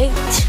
Wait.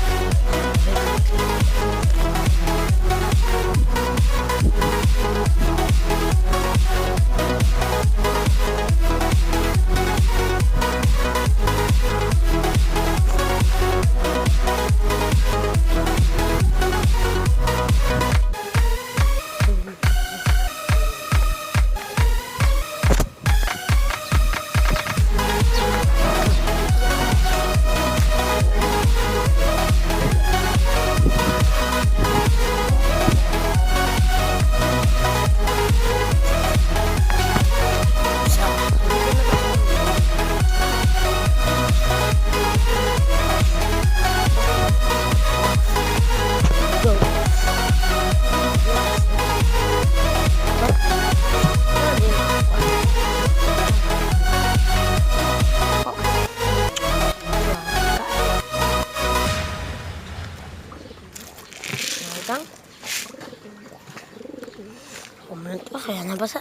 Kumain ka, kaya nabasa.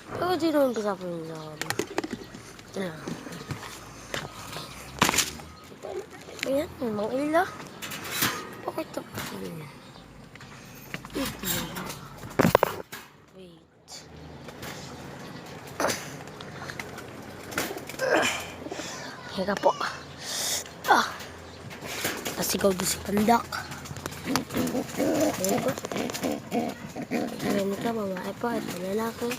Pero di naman basa po yung loob. Ito lang. Ayan, may mga ila. Bakit ito pa rin? Ito. Wait. Higa po. Nasigaw doon si Pandak. Ayan po. Ayan ka, babae po. Ito lalaki.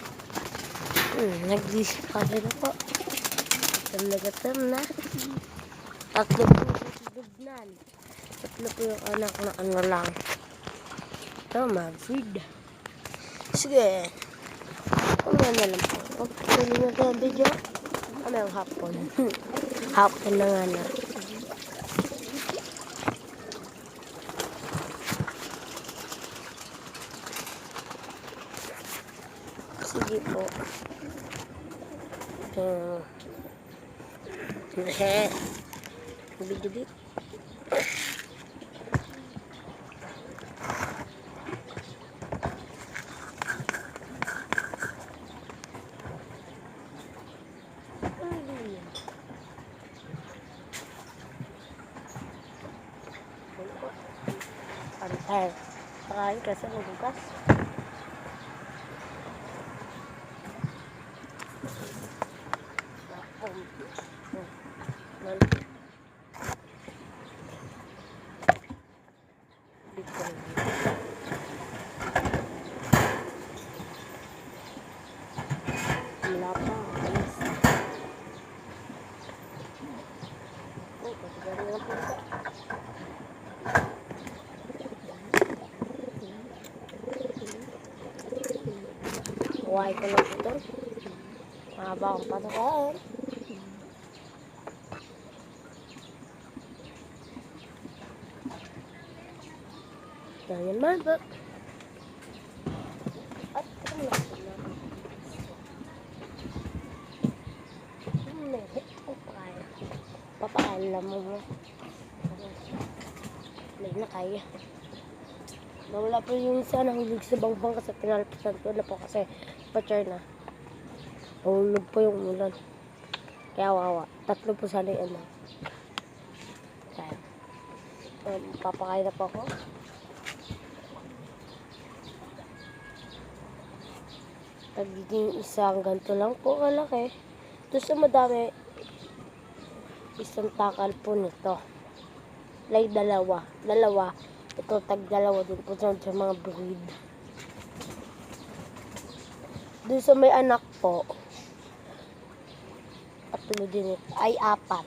Nag-disip ka rin po. Gatam na. Tatlo po yung bignan. Tatlo po yung anak na ano lang. Ito, mag-feed. Sige. Kumain na lang po. Huwag tuloy na sa video. Ano yung hapon? Hapon na nga na. Sige po. Video dito. Pantay. Pakain kasi magugas. Wala pa. Alis. Patigarin lang po ito. Huwag ko lang ito. Mahaba akong patukaan. Ganyan man po. At ito lang. Papaalam mo. Hindi na kaya. Nawala po yung isa nahulog sa bangbang kasi pinalpasan ko na po kasi pa-char na. Nahulog po yung ulan. Kaya wawa. Tatlo po sana yung ano. Kaya. Papakain na po ako. Nagiging isang ganito lang po kalaki. Ito sa madami. Isang takal po nito. Like dalawa. Ito tag-dalawa din po sa mga breed. Doon sa may anak po. Tatlo din ito. Ay, 4.